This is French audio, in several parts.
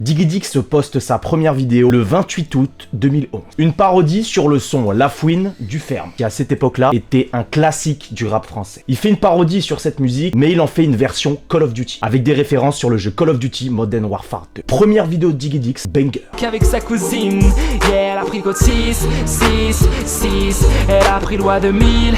Digidix poste sa première vidéo le 28 août 2011. Une parodie sur le son La Fouine du Ferme, qui à cette époque-là était un classique du rap français. Il fait une parodie sur cette musique, mais il en fait une version Call of Duty, avec des références sur le jeu Call of Duty Modern Warfare 2. Première vidéo de Digidix, banger. Qu'avec sa cousine, yeah, elle a pris le code 6, elle a pris loi de 1000,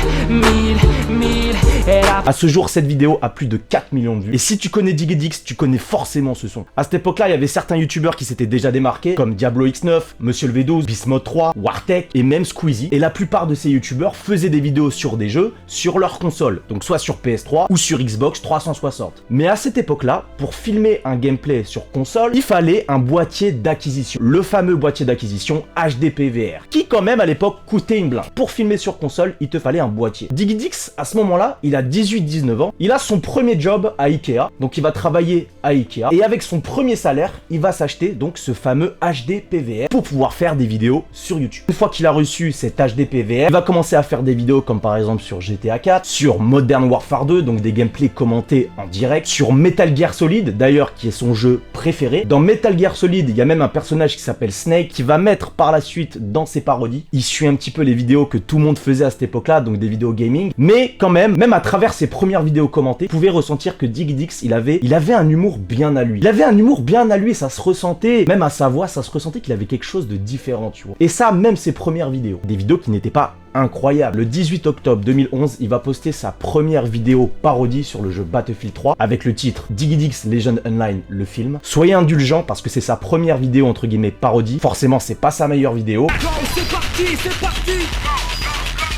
elle a... À ce jour, cette vidéo a plus de 4 millions de vues. Et si tu connais Digidix, tu connais forcément ce son. À cette époque-là, il y avait certains youtubeurs qui s'étaient déjà démarqués, comme Diablo X9, Monsieur le V12, Bismode 3, Wartech et même Squeezie. Et la plupart de ces youtubeurs faisaient des vidéos sur des jeux sur leur console, donc soit sur PS3 ou sur Xbox 360. Mais à cette époque-là, pour filmer un gameplay sur console, il fallait un boîtier d'acquisition. Le fameux boîtier d'acquisition HD PVR, qui quand même à l'époque coûtait une blinde. Pour filmer sur console, il te fallait un boîtier. Digidix, à ce moment-là, il a 18-19 ans, il a son premier job à Ikea, donc il va travailler à Ikea, et avec son premier salaire, il va s'acheter donc ce fameux HD PVR pour pouvoir faire des vidéos sur YouTube. Une fois qu'il a reçu cet HD PVR, il va commencer à faire des vidéos comme par exemple sur GTA 4, sur Modern Warfare 2, donc des gameplays commentés en direct, sur Metal Gear Solid, d'ailleurs qui est son jeu préféré. Dans Metal Gear Solid, il y a même un personnage qui s'appelle Snake, qui va mettre par la suite dans ses parodies. Il suit un petit peu les vidéos que tout le monde faisait à cette époque-là, donc des vidéos gaming, mais quand même à travers ses premières vidéos commentées, vous pouvez ressentir que Digidix, il avait un humour bien à lui. Il avait un humour bien à lui et ça se ressentait, même à sa voix, ça se ressentait qu'il avait quelque chose de différent, tu vois. Et ça, même ses premières vidéos. Des vidéos qui n'étaient pas incroyables. Le 18 octobre 2011, il va poster sa première vidéo parodie sur le jeu Battlefield 3 avec le titre Digidix Legend Online, le film. Soyez indulgents parce que c'est sa première vidéo entre guillemets parodie. Forcément, c'est pas sa meilleure vidéo. C'est parti.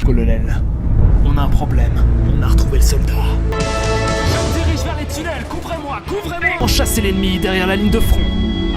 Colonel, on a un problème. On a retrouvé le soldat. Je me dirige vers les tunnels, couvrez-moi. On chasse l'ennemi derrière la ligne de front,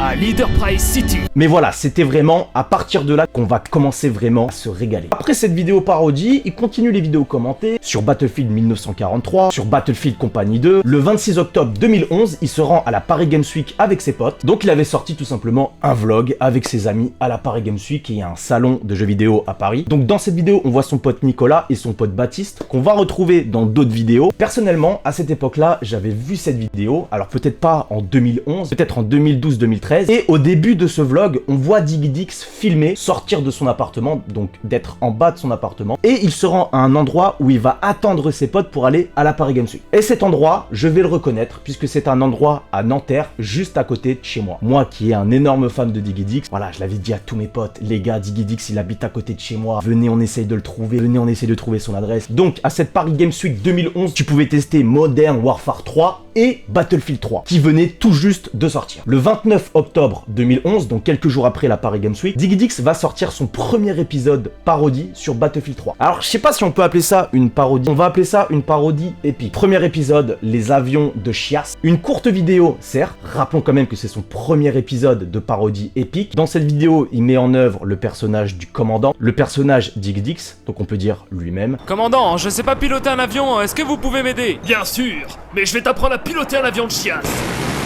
à Leader Price City. Mais voilà, c'était vraiment à partir de là qu'on va commencer vraiment à se régaler. Après cette vidéo parodie, il continue les vidéos commentées sur Battlefield 1943, sur Battlefield Company 2. Le 26 octobre 2011, il se rend à la Paris Games Week avec ses potes. Donc il avait sorti tout simplement un vlog avec ses amis à la Paris Games Week, qui est un salon de jeux vidéo à Paris. Donc dans cette vidéo, on voit son pote Nicolas et son pote Baptiste, qu'on va retrouver dans d'autres vidéos. Personnellement, à cette époque-là, j'avais vu cette vidéo, alors peut-être pas en 2011, peut-être en 2012-2013. Et au début de ce vlog, on voit Digidix filmer, sortir de son appartement, donc d'être en bas de son appartement, et il se rend à un endroit où il va attendre ses potes pour aller à la Paris Games Week. Et cet endroit, je vais le reconnaître, puisque c'est un endroit à Nanterre, juste à côté de chez moi. Moi qui est un énorme fan de Digidix, voilà, je l'avais dit à tous mes potes, les gars, Digidix, il habite à côté de chez moi, venez, on essaye de le trouver, venez, on essaye de trouver son adresse. Donc, à cette Paris Games Week 2011, tu pouvais tester Modern Warfare 3 et Battlefield 3, qui venaient tout juste de sortir. Le 29 octobre 2011, donc quelques jours après la Paris Games Week, Digidix va sortir son premier épisode parodie sur Battlefield 3. Alors, je sais pas si on peut appeler ça une parodie, on va appeler ça une parodie épique. Premier épisode, les avions de Chiasse. Une courte vidéo, certes, rappelons quand même que c'est son premier épisode de parodie épique. Dans cette vidéo, il met en œuvre le personnage du commandant, le personnage Digidix, donc on peut dire lui-même. Commandant, je sais pas piloter un avion, est-ce que vous pouvez m'aider? Bien sûr, mais je vais t'apprendre à piloter un avion de chiasse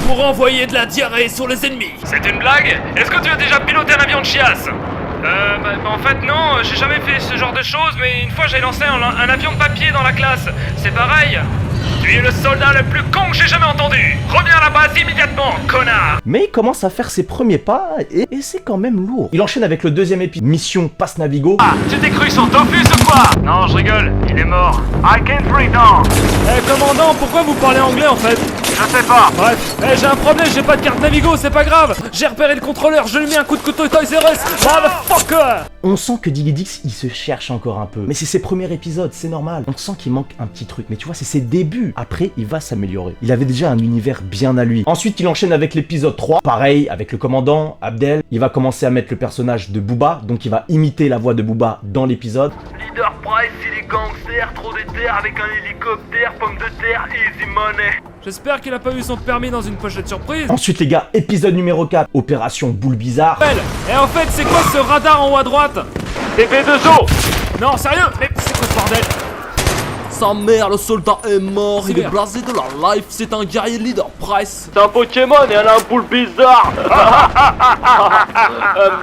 pour envoyer de la diarrhée sur les ennemis. C'est une blague? Est-ce que tu as déjà piloté un avion de chiasse? En fait non, j'ai jamais fait ce genre de choses, mais une fois j'ai lancé un avion de papier dans la classe. C'est pareil. Tu es le soldat le plus con que j'ai jamais entendu. Reviens à la base immédiatement, connard. Mais il commence à faire ses premiers pas et c'est quand même lourd. Il enchaîne avec le deuxième épisode, Mission Passe Navigo. Ah, tu t'es cru sur Dofus ou quoi? Non, je rigole, il est mort. I can't breathe on. Commandant, pourquoi vous parlez anglais en fait? Je sais pas. Bref, j'ai un problème, j'ai pas de carte Navigo, c'est pas grave. J'ai repéré le contrôleur, je lui mets un coup de couteau Toys R Us. Motherfucker. On sent que Digidix, il se cherche encore un peu. Mais c'est ses premiers épisodes, c'est normal. On sent qu'il manque un petit truc. Mais tu vois, c'est ses débuts. Après, il va s'améliorer. Il avait déjà un univers bien à lui. Ensuite, il enchaîne avec l'épisode 3. Pareil, avec le commandant, Abdel. Il va commencer à mettre le personnage de Booba. Donc, il va imiter la voix de Booba dans l'épisode. Leader Price, il est gangster, trop d'éther avec un hélicoptère, pomme de terre, easy money. J'espère qu'il a pas eu son permis dans une pochette surprise. Ensuite, les gars, épisode numéro 4. Opération Boule Bizarre. Et en fait, c'est quoi ce radar en haut à droite? TP2O. Non, sérieux? Mais c'est quoi ce bordel? sa mère, le soldat est mort. Il est blasé de la life, c'est un guerrier leader Price. C'est un Pokémon et elle a un boule bizarre.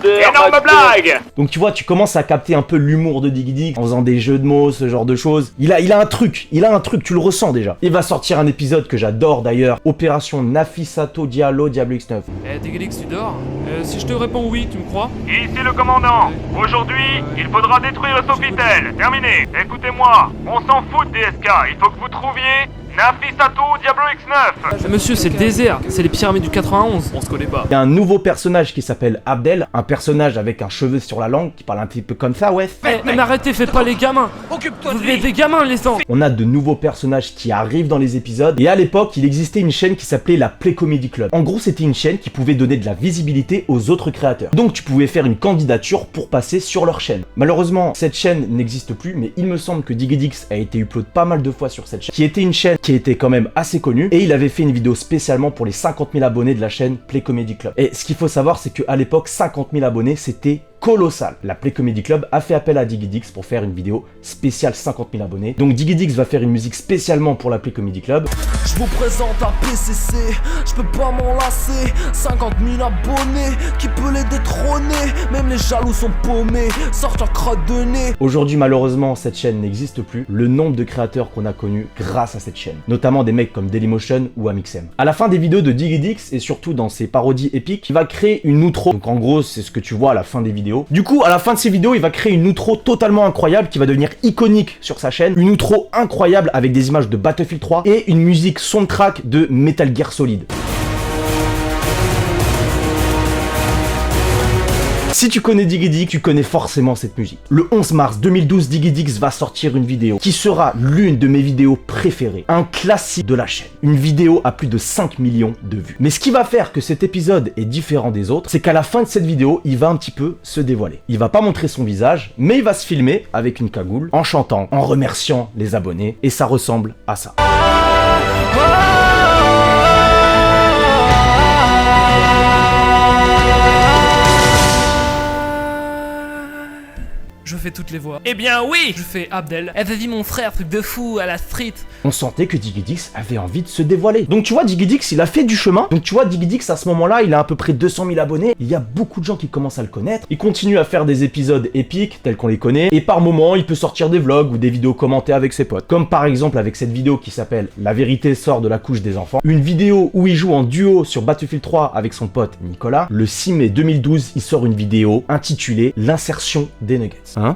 Énorme blague. Donc tu vois, tu commences à capter un peu l'humour de Diggy Dix en faisant des jeux de mots, ce genre de choses. Il a un truc, tu le ressens déjà. Il va sortir un épisode que j'adore d'ailleurs, Opération Nafissato Diallo Diablo X9. Eh, Digidix, tu dors? Si je te réponds oui, tu me crois? Ici le commandant. Aujourd'hui, il faudra détruire le Sofitel. Terminé. Écoutez-moi, on s'en fout de DSK. Il faut que vous trouviez Nafissato Diablo X9. Monsieur, c'est le désert, c'est les pyramides du 91, on se connaît pas. Il y a un nouveau personnage qui s'appelle Abdel, un personnage avec un cheveu sur la langue qui parle un petit peu comme ça, ouais. Mais arrêtez, faites pas les gamins. Occupe-toi Vous êtes des gamins, les gens. On a de nouveaux personnages qui arrivent dans les épisodes et à l'époque il existait une chaîne qui s'appelait la Play Comedy Club. En gros c'était une chaîne qui pouvait donner de la visibilité aux autres créateurs. Donc tu pouvais faire une candidature pour passer sur leur chaîne. Malheureusement cette chaîne n'existe plus, mais il me semble que Diggy Dix a été upload pas mal de fois sur cette chaîne, qui était une chaîne qui était quand même assez connue, et il avait fait une vidéo spécialement pour les 50 000 abonnés de la chaîne Play Comedy Club. Et ce qu'il faut savoir c'est qu'à l'époque 50 000 abonnés c'était colossal. La Play Comedy Club a fait appel à Diggy Dix pour faire une vidéo spéciale 50 000 abonnés. Donc Diggy Dix va faire une musique spécialement pour la Play Comedy Club. Je vous présente un PCC, je peux pas m'en lasser. 50 000 abonnés, qui peut les détrôner? Même les jaloux sont paumés, sortent leur crotte de nez. Aujourd'hui malheureusement cette chaîne n'existe plus. Le nombre de créateurs qu'on a connus grâce à cette chaîne, notamment des mecs comme Dailymotion ou Amixem. À la fin des vidéos de Diggy Dix et surtout dans ses parodies épiques, il va créer une outro. Donc en gros c'est ce que tu vois à la fin des vidéos. Du coup, à la fin de ces vidéos, il va créer une outro totalement incroyable qui va devenir iconique sur sa chaîne. Une outro incroyable avec des images de Battlefield 3 et une musique soundtrack de Metal Gear Solid. Si tu connais Diggy Dix, tu connais forcément cette musique. Le 11 mars 2012, Diggy Dix va sortir une vidéo qui sera l'une de mes vidéos préférées. Un classique de la chaîne. Une vidéo à plus de 5 millions de vues. Mais ce qui va faire que cet épisode est différent des autres, c'est qu'à la fin de cette vidéo, il va un petit peu se dévoiler. Il va pas montrer son visage, mais il va se filmer avec une cagoule, en chantant, en remerciant les abonnés, et ça ressemble à ça. Je fais toutes les voix. Eh bien oui. Je fais Abdel. Eh vas-y mon frère, truc de fou, à la street. On sentait que Diggy Dix avait envie de se dévoiler. Donc tu vois, Diggy Dix, il a fait du chemin. Donc tu vois, Diggy Dix, à ce moment-là, il a à peu près 200 000 abonnés. Il y a beaucoup de gens qui commencent à le connaître. Il continue à faire des épisodes épiques, tels qu'on les connaît. Et par moments, il peut sortir des vlogs ou des vidéos commentées avec ses potes. Comme par exemple avec cette vidéo qui s'appelle « La vérité sort de la couche des enfants ». Une vidéo où il joue en duo sur Battlefield 3 avec son pote Nicolas. Le 6 mai 2012, il sort une vidéo intitulée « L'insertion des nuggets ». Hein ?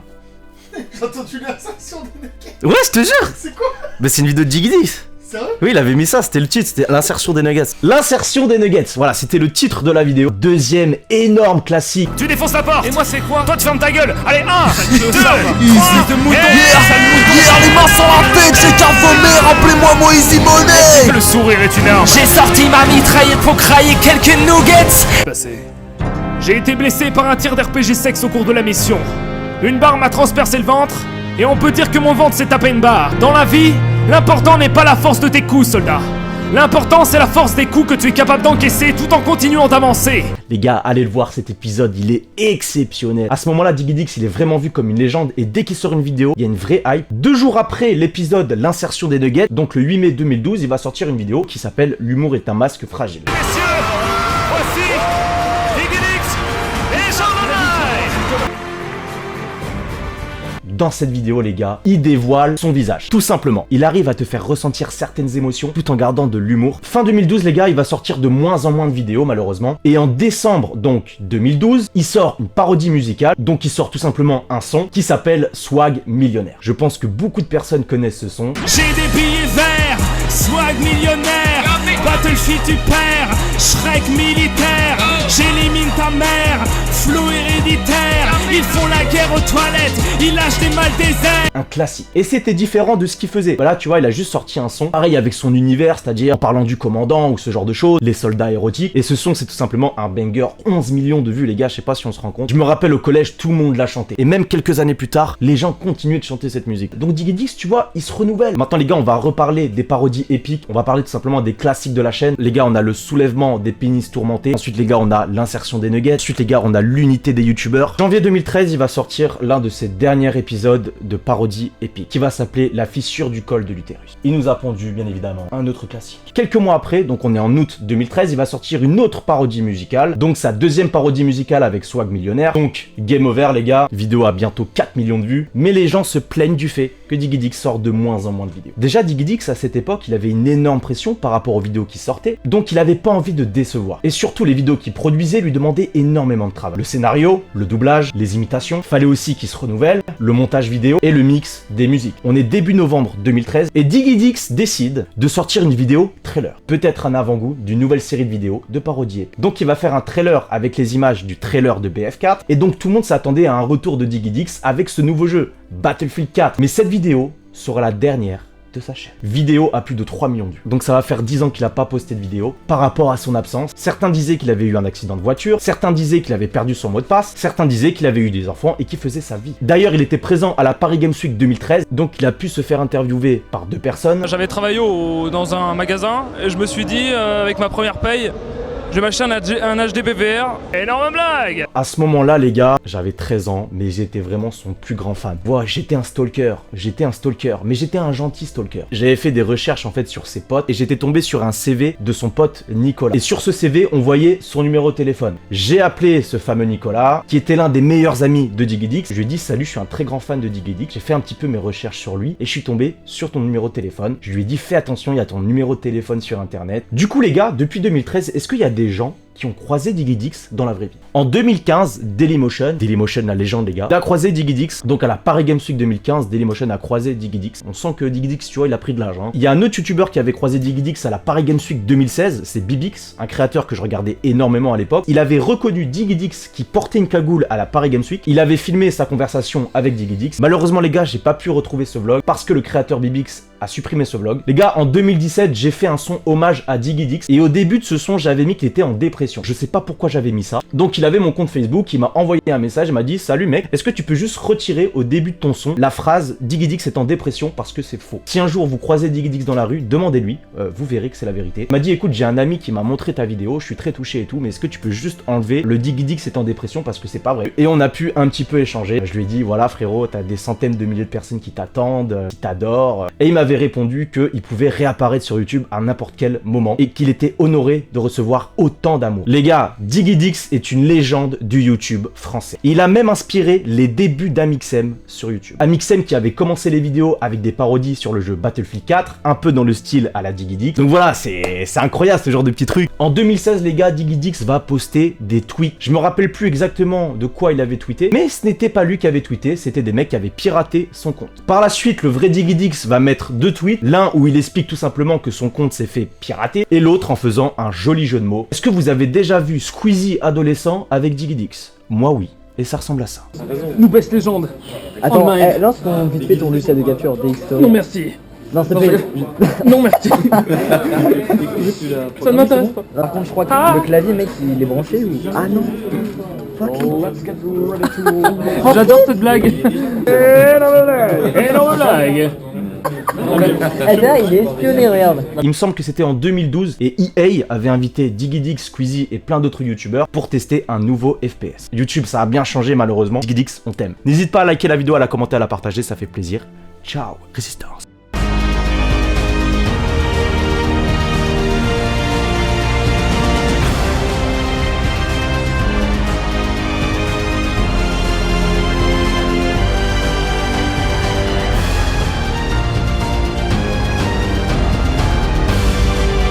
J'ai entendu l'insertion des nuggets. Ouais, je te jure. C'est quoi? Mais c'est une vidéo de Diggy Dix. Sérieux? Oui, il avait mis ça, c'était le titre, c'était l'insertion des nuggets. L'insertion des nuggets, voilà, c'était le titre de la vidéo. Deuxième énorme classique. Tu défonces la porte. Et moi c'est quoi? Toi tu fermes ta gueule. Allez, 1, 2, 3, de mouton. Hier les mains sur la tête, j'ai qu'à vomir, rappelez-moi Moïse Monet. Le sourire est une arme. J'ai sorti ma mitraillette pour crailler quelques nuggets. J'ai été blessé par un tir d'RPG sexe au cours de la mission. Une barre m'a transpercé le ventre, et on peut dire que mon ventre s'est tapé une barre. Dans la vie, l'important n'est pas la force de tes coups, soldat. L'important, c'est la force des coups que tu es capable d'encaisser tout en continuant d'avancer. Les gars, allez le voir, cet épisode, il est exceptionnel. À ce moment-là, Diggy Dix, il est vraiment vu comme une légende, et dès qu'il sort une vidéo, il y a une vraie hype. 2 jours après l'épisode L'insertion des nuggets, donc le 8 mai 2012, il va sortir une vidéo qui s'appelle L'humour est un masque fragile. Messieurs, voici Diggy Dix et Jean Lanaille. Dans cette vidéo, les gars, il dévoile son visage. Tout simplement, il arrive à te faire ressentir certaines émotions tout en gardant de l'humour. Fin 2012, les gars, il va sortir de moins en moins de vidéos, malheureusement. Et en décembre, donc, 2012, il sort une parodie musicale. Donc, il sort tout simplement un son qui s'appelle Swag Millionnaire. Je pense que beaucoup de personnes connaissent ce son. J'ai des billets verts, swag millionnaire. Battlefield tu perds, Shrek militaire. J'élimine ta mère, flow héréditaire. Ils font la guerre aux toilettes, ils lâchent des mal déserts. Un classique. Et c'était différent de ce qu'il faisait. Voilà, tu vois, il a juste sorti un son. Pareil avec son univers, c'est-à-dire en parlant du commandant ou ce genre de choses, les soldats érotiques. Et ce son, c'est tout simplement un banger. 11 millions de vues, les gars, je sais pas si on se rend compte. Je me rappelle au collège, tout le monde l'a chanté. Et même quelques années plus tard, les gens continuaient de chanter cette musique. Donc Diggy Dix, tu vois, il se renouvelle. Maintenant, les gars, on va reparler des parodies épiques. On va parler tout simplement des classiques de la chaîne. Les gars, on a le soulèvement des pénis tourmentés. Ensuite, les gars, on a l'insertion des nuggets. Ensuite, les gars, on a l'unité des youtubeurs. Janvier 2013, il va sortir sortir l'un de ses derniers épisodes de parodie épique, qui va s'appeler La fissure du col de l'utérus. Il nous a pondu, bien évidemment, un autre classique. Quelques mois après, donc on est en août 2013, il va sortir une autre parodie musicale, donc sa deuxième parodie musicale avec Swag Millionnaire. Donc, game over les gars, vidéo a bientôt 4 millions de vues, mais les gens se plaignent du fait que Diggy Dix sort de moins en moins de vidéos. Déjà, Diggy Dix, à cette époque, il avait une énorme pression par rapport aux vidéos qui sortaient, donc il avait pas envie de décevoir. Et surtout, les vidéos qu'il produisait lui demandaient énormément de travail. Le scénario, le doublage, les imitations, fallait aussi qu'il se renouvelle, le montage vidéo et le mix des musiques. On est début novembre 2013 et Diggy Dix décide de sortir une vidéo trailer. Peut-être un avant-goût d'une nouvelle série de vidéos de parodier. Donc il va faire un trailer avec les images du trailer de BF4 et donc tout le monde s'attendait à un retour de Diggy Dix avec ce nouveau jeu, Battlefield 4. Mais cette vidéo sera la dernière de sa chaîne. Vidéo à plus de 3 millions de vues. Donc ça va faire 10 ans qu'il a pas posté de vidéo par rapport à son absence. Certains disaient qu'il avait eu un accident de voiture, certains disaient qu'il avait perdu son mot de passe, certains disaient qu'il avait eu des enfants et qu'il faisait sa vie. D'ailleurs, il était présent à la Paris Games Week 2013, donc il a pu se faire interviewer par 2 personnes. J'avais travaillé dans un magasin et je me suis dit, avec ma première paye, je vais m'acheter un HD PVR. Énorme blague! À ce moment-là, les gars, j'avais 13 ans, mais j'étais vraiment son plus grand fan. Voilà, j'étais un stalker, mais j'étais un gentil stalker. J'avais fait des recherches en fait sur ses potes et j'étais tombé sur un CV de son pote Nicolas. Et sur ce CV, on voyait son numéro de téléphone. J'ai appelé ce fameux Nicolas, qui était l'un des meilleurs amis de Diggy Dix. Je lui ai dit, salut, je suis un très grand fan de Diggy Dix. J'ai fait un petit peu mes recherches sur lui et je suis tombé sur ton numéro de téléphone. Je lui ai dit, fais attention, il y a ton numéro de téléphone sur internet. Du coup, les gars, depuis 2013, est-ce qu'il y a des gens qui ont croisé Diggy Dix dans la vraie vie? En 2015, Dailymotion, la légende les gars, a croisé Diggy Dix. Donc à la Paris Games Week 2015, Dailymotion a croisé Diggy Dix. On sent que Diggy Dix, tu vois, il a pris de l'argent. Il y a un autre youtubeur qui avait croisé Diggy Dix à la Paris Games Week 2016, c'est Bibix, un créateur que je regardais énormément à l'époque. Il avait reconnu Diggy Dix qui portait une cagoule à la Paris Games Week. Il avait filmé sa conversation avec Diggy Dix. Malheureusement les gars, j'ai pas pu retrouver ce vlog parce que le créateur Bibix a supprimé ce vlog. Les gars, en 2017, j'ai fait un son hommage à Diggy Dix et au début de ce son, j'avais mis qu'il était en dépression. Je sais pas pourquoi j'avais mis ça. Donc il avait mon compte Facebook, il m'a envoyé un message, il m'a dit salut mec, est-ce que tu peux juste retirer au début de ton son la phrase Diggy Dix est en dépression parce que c'est faux. Si un jour vous croisez Diggy Dix dans la rue, demandez-lui, vous verrez que c'est la vérité. Il m'a dit écoute, j'ai un ami qui m'a montré ta vidéo, je suis très touché et tout, mais est-ce que tu peux juste enlever le Diggy Dix est en dépression parce que c'est pas vrai. Et on a pu un petit peu échanger. Je lui ai dit voilà frérot, t'as des centaines de milliers de personnes qui t'attendent, qui t'adorent. Et il m'avait répondu qu'il pouvait réapparaître sur YouTube à n'importe quel moment et qu'il était honoré de recevoir autant d'amour. Les gars, Diggy Dix est une légende du YouTube français. Il a même inspiré les débuts d'Amixem sur YouTube. Amixem qui avait commencé les vidéos avec des parodies sur le jeu Battlefield 4, un peu dans le style à la Diggy Dix. Donc voilà, c'est incroyable ce genre de petits trucs. En 2016, les gars, Diggy Dix va poster des tweets. Je me rappelle plus exactement de quoi il avait tweeté, mais ce n'était pas lui qui avait tweeté, c'était des mecs qui avaient piraté son compte. Par la suite, le vrai Diggy Dix va mettre 2 tweets, l'un où il explique tout simplement que son compte s'est fait pirater, et l'autre en faisant un joli jeu de mots. Est-ce que vous avez déjà vu Squeezie adolescent avec Diggy Dix? Moi oui. Et ça ressemble à ça. Nous baisse légende. Attends, lance vite fait ton logiciel de capture DX Story. Non merci. Non, c'est pas. Non merci. Ça ne m'intéresse pas. Par contre, je crois que le clavier, mec, il est branché ou. Ah non. Fuck it. J'adore cette blague. Énorme blague. Eh là, il est espionné, regarde. Il me semble que c'était en 2012 et EA avait invité Diggy Dix, Squeezie et plein d'autres youtubeurs pour tester un nouveau FPS. YouTube, ça a bien changé malheureusement. Diggy Dix, on t'aime. N'hésite pas à liker la vidéo, à la commenter, à la partager, ça fait plaisir. Ciao, Résistance.